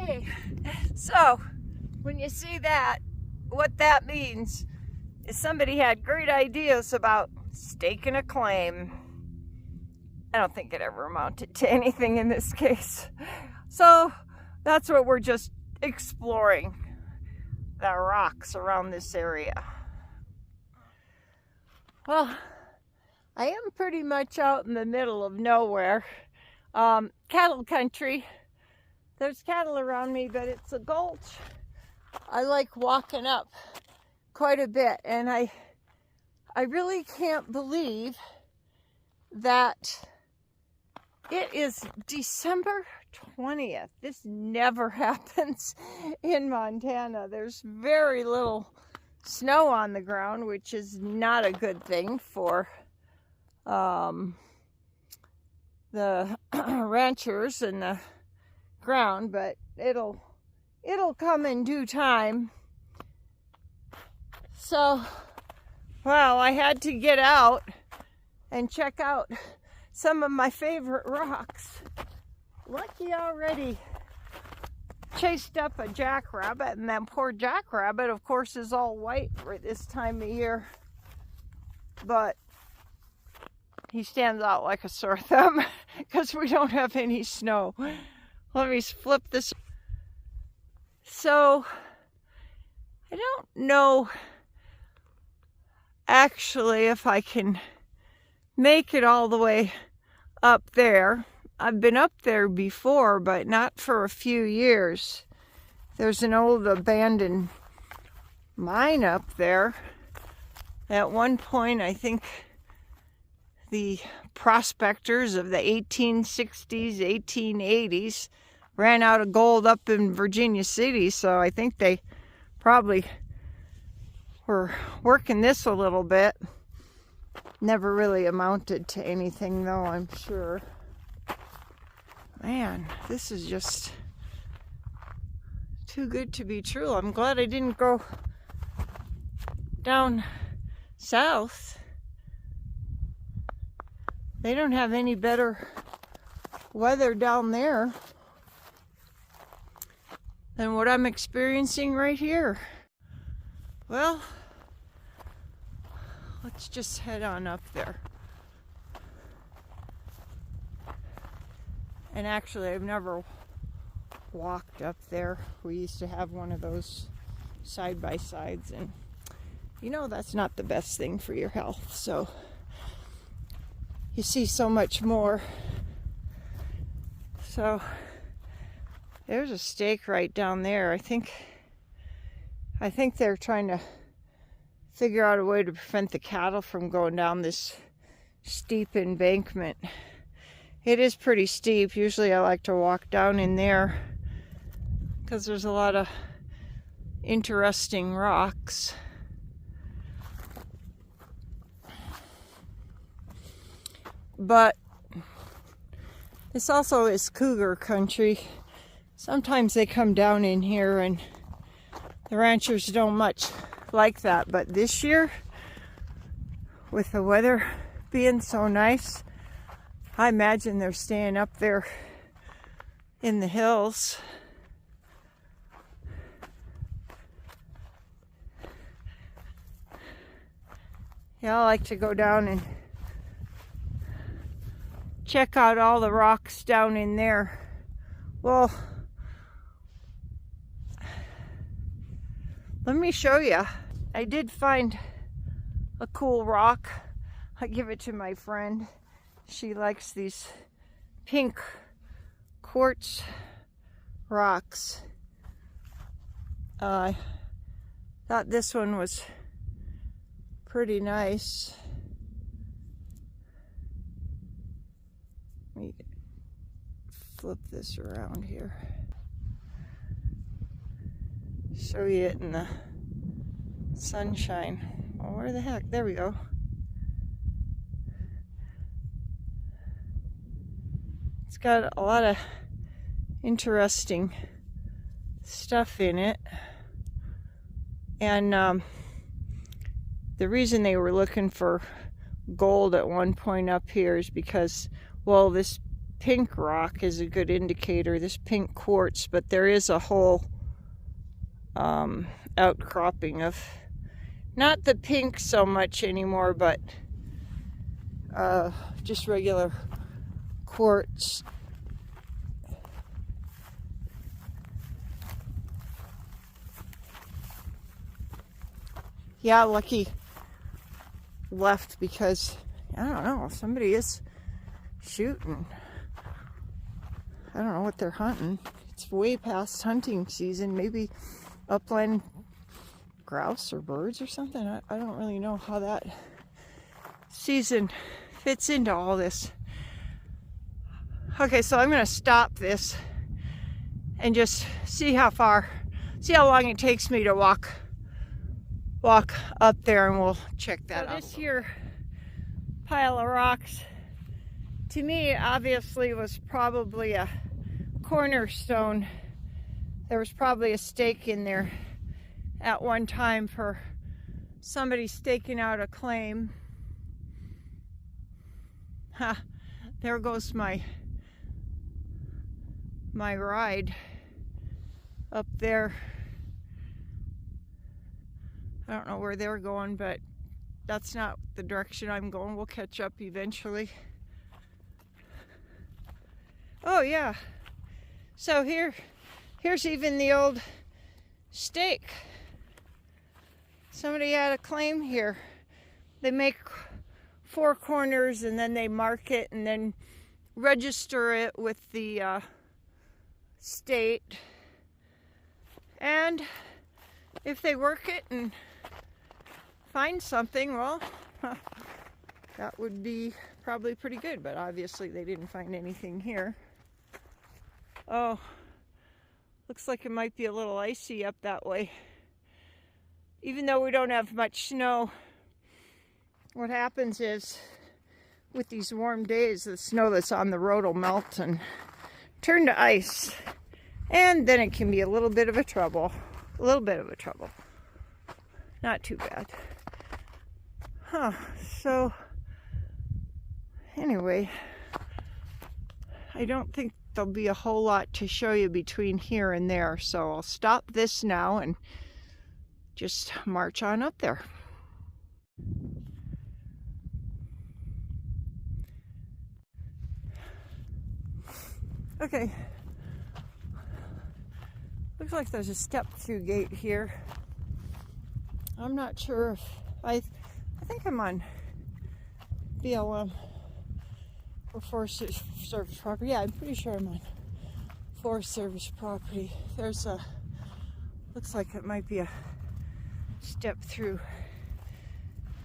Okay, so when you see that, what that means is somebody had great ideas about staking a claim. I don't think it ever amounted to anything in this case. So that's what we're just exploring, the rocks around this area. Well, I am pretty much out in the middle of nowhere. Cattle country. There's cattle around me, but it's a gulch. I like walking up quite a bit, and I really can't believe that it is December 20th. This never happens in Montana. There's very little snow on the ground, which is not a good thing for the ranchers and the ground, but it'll come in due time. So, well, I had to get out and check out some of my favorite rocks. Lucky already chased up a jackrabbit, and that poor jackrabbit, of course, is all white for this time of year, but he stands out like a sore thumb because we don't have any snow. Let me flip this. So, I don't know actually if I can make it all the way up there. I've been up there before, but not for a few years. There's an old abandoned mine up there. At one point, I think the prospectors of the 1860s, 1880s ran out of gold up in Virginia City, so I think they probably were working this a little bit. Never really amounted to anything, though, I'm sure. Man, this is just too good to be true. I'm glad I didn't go down south. They don't have any better weather down there than what I'm experiencing right here. Well, let's just head on up there. And actually, I've never walked up there. We used to have one of those side-by-sides, and you know that's not the best thing for your health, so you see so much more. So there's a stake right down there. I think they're trying to figure out a way to prevent the cattle from going down this steep embankment. It is pretty steep. Usually I like to walk down in there because there's a lot of interesting rocks. But this also is cougar country. Sometimes they come down in here, and the ranchers don't much like that. But this year, with the weather being so nice, I imagine they're staying up there in the hills. Yeah, I like to go down and check out all the rocks down in there. Well, let me show you. I did find a cool rock. I give it to my friend. She likes these pink quartz rocks. I thought this one was pretty nice. Let me flip this around here. Show you it in the sunshine. Oh, where the heck? There we go. It's got a lot of interesting stuff in it. And the reason they were looking for gold at one point up here is because, well, this pink rock is a good indicator, this pink quartz, but there is a whole outcropping of not the pink so much anymore, but just regular quartz. Yeah, Lucky left because, I don't know, somebody is shooting. I don't know what they're hunting. It's way past hunting season. Maybe upland grouse or birds or something. I don't really know how that season fits into all this. Okay, so I'm going to stop this and just see how long it takes me to walk up there, and we'll check that out. This here pile of rocks, to me, obviously was probably a cornerstone. There was probably a stake in there at one time for somebody staking out a claim. Ha, there goes my ride up there. I don't know where they're going, but that's not the direction I'm going. We'll catch up eventually. Oh yeah, so here's even the old stake. Somebody had a claim here. They make 4 corners and then they mark it and then register it with the state. And if they work it and find something, well, that would be probably pretty good, but obviously they didn't find anything here. Oh, looks like it might be a little icy up that way. Even though we don't have much snow, what happens is with these warm days, the snow that's on the road will melt and turn to ice. And then it can be a little bit of a trouble. Not too bad. Huh, so anyway, I don't think there'll be a whole lot to show you between here and there, so I'll stop this now and just march on up there. Okay, looks like there's a step-through gate here. I'm not sure if I think I'm on BLM or Forest Service property. Yeah, I'm pretty sure I'm on Forest Service property. There's a, looks like it might be a step-through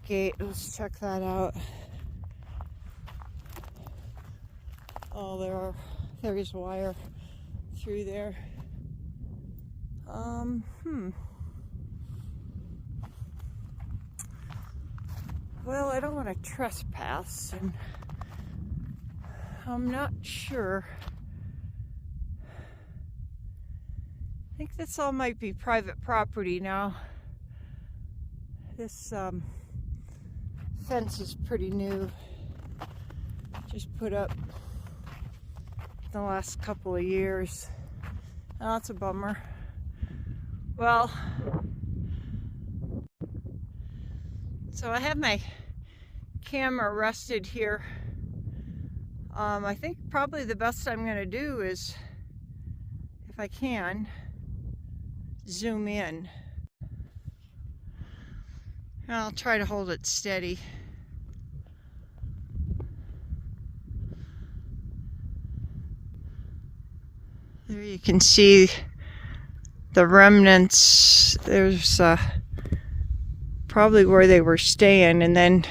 gate. Let's check that out. Oh, there's wire through there. Well, I don't want to trespass, and I'm not sure. I think this all might be private property now. This fence is pretty new. Just put up the last couple of years. Oh, that's a bummer. Well, so I have my camera rested here. I think probably the best I'm going to do is, if I can, zoom in. And I'll try to hold it steady. There you can see the remnants. There's probably where they were staying, and then,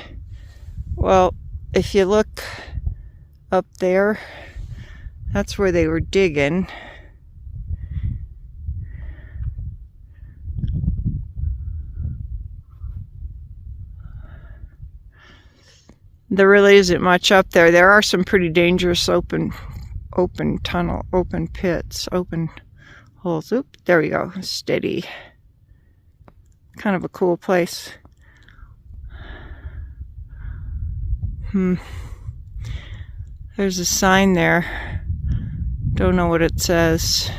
well, if you look up there, that's where they were digging. There really isn't much up there. There are some pretty dangerous open tunnel, open pits, open holes. Oop, there we go. Steady. Kind of a cool place. There's a sign there. Don't know what it says.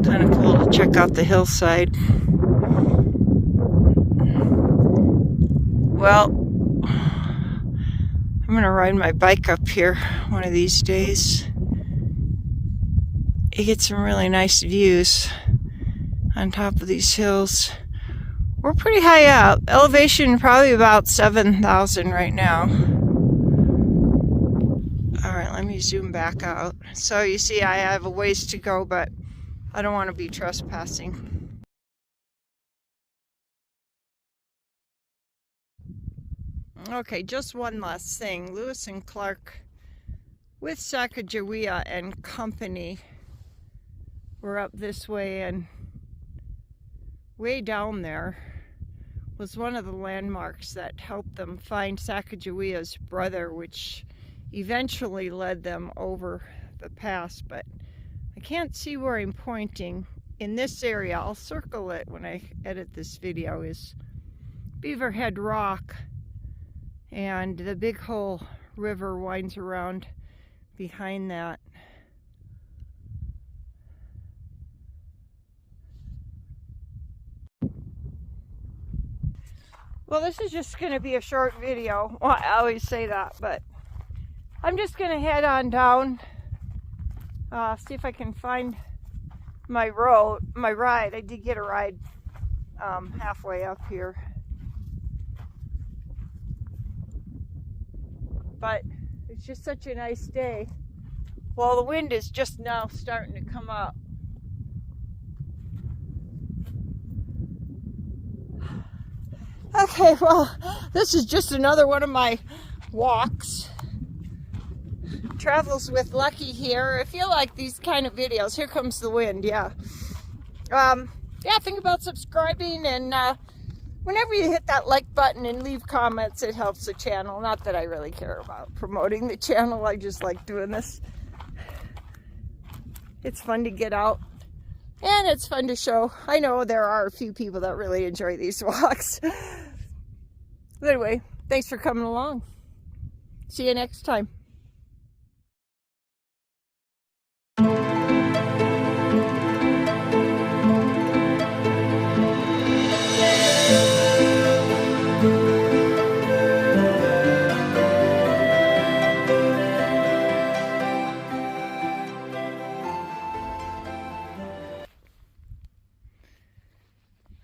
Kind of cool to check out the hillside. Well, I'm gonna ride my bike up here one of these days. You get some really nice views on top of these hills. We're pretty high up. Elevation probably about 7,000 right now. Alright, let me zoom back out. So you see I have a ways to go, but I don't want to be trespassing. Okay, just one last thing. Lewis and Clark with Sacagawea and Company were up this way, and way down there was one of the landmarks that helped them find Sacagawea's brother, which eventually led them over the pass. But I can't see where I'm pointing. In this area, I'll circle it when I edit this video, is Beaverhead Rock, and the Big Hole River winds around behind that. Well, this is just going to be a short video. Well, I always say that, but I'm just going to head on down, see if I can find my ride. I did get a ride halfway up here. But it's just such a nice day. Well, the wind is just now starting to come up. Okay, well, this is just another one of my walks. Travels with Lucky here. If you like these kind of videos, here comes the wind, yeah. Yeah, think about subscribing, and whenever you hit that like button and leave comments, it helps the channel. Not that I really care about promoting the channel, I just like doing this. It's fun to get out, and it's fun to show. I know there are a few people that really enjoy these walks. But anyway, thanks for coming along. See you next time.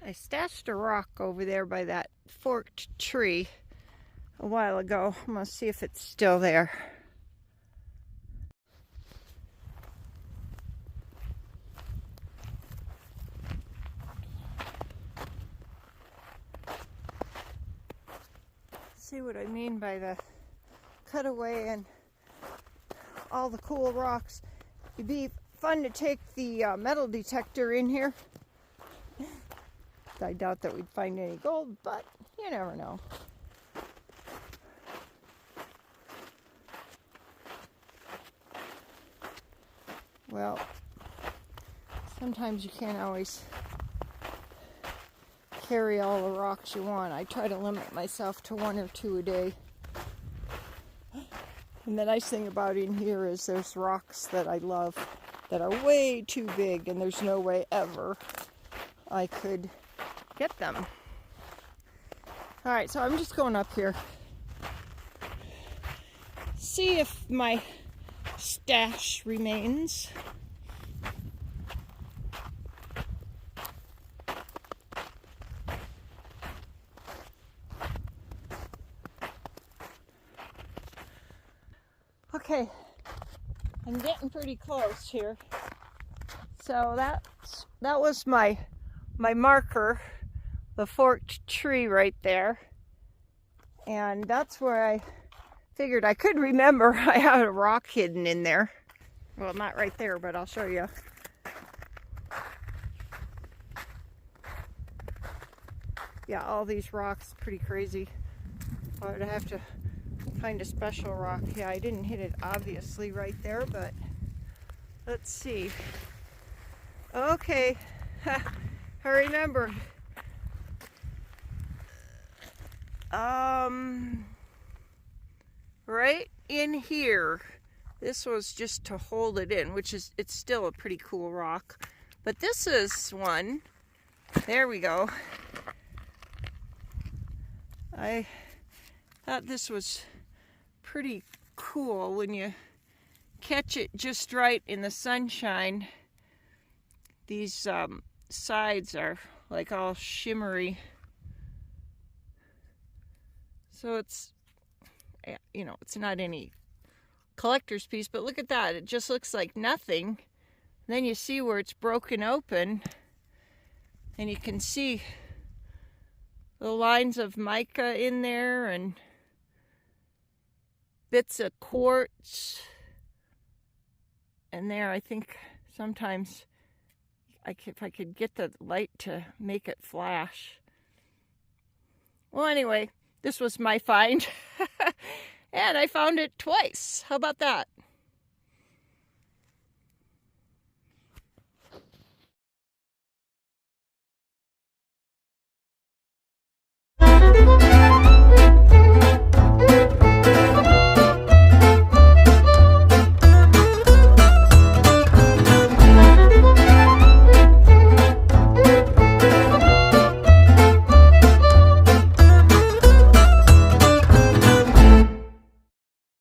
I stashed a rock over there by that forked tree a while ago. I'm going to see if it's still there. See what I mean by the cutaway and all the cool rocks. It'd be fun to take the metal detector in here. I doubt that we'd find any gold, but you never know. Well, sometimes you can't always carry all the rocks you want. I try to limit myself to 1 or 2 a day. And the nice thing about in here is there's rocks that I love that are way too big, and there's no way ever I could get them. Alright, so I'm just going up here. See if my stash remains. Okay, I'm getting pretty close here. So that was my marker, the forked tree right there, and that's where I figured I could remember I had a rock hidden in there. Well, not right there, but I'll show you. Yeah, all these rocks, pretty crazy. I'd have to find a special rock. Yeah, I didn't hit it obviously right there, but let's see. Okay, I remember. Right in here. This was just to hold it in, which is, it's still a pretty cool rock. But this is one. There we go. I thought this was pretty cool when you catch it just right in the sunshine. These sides are like all shimmery. So it's, you know, it's not any collector's piece, but look at that. It just looks like nothing. Then you see where it's broken open, and you can see the lines of mica in there and bits of quartz. And there, I think sometimes if I could get the light to make it flash. Well, anyway, this was my find. And I found it twice. How about that?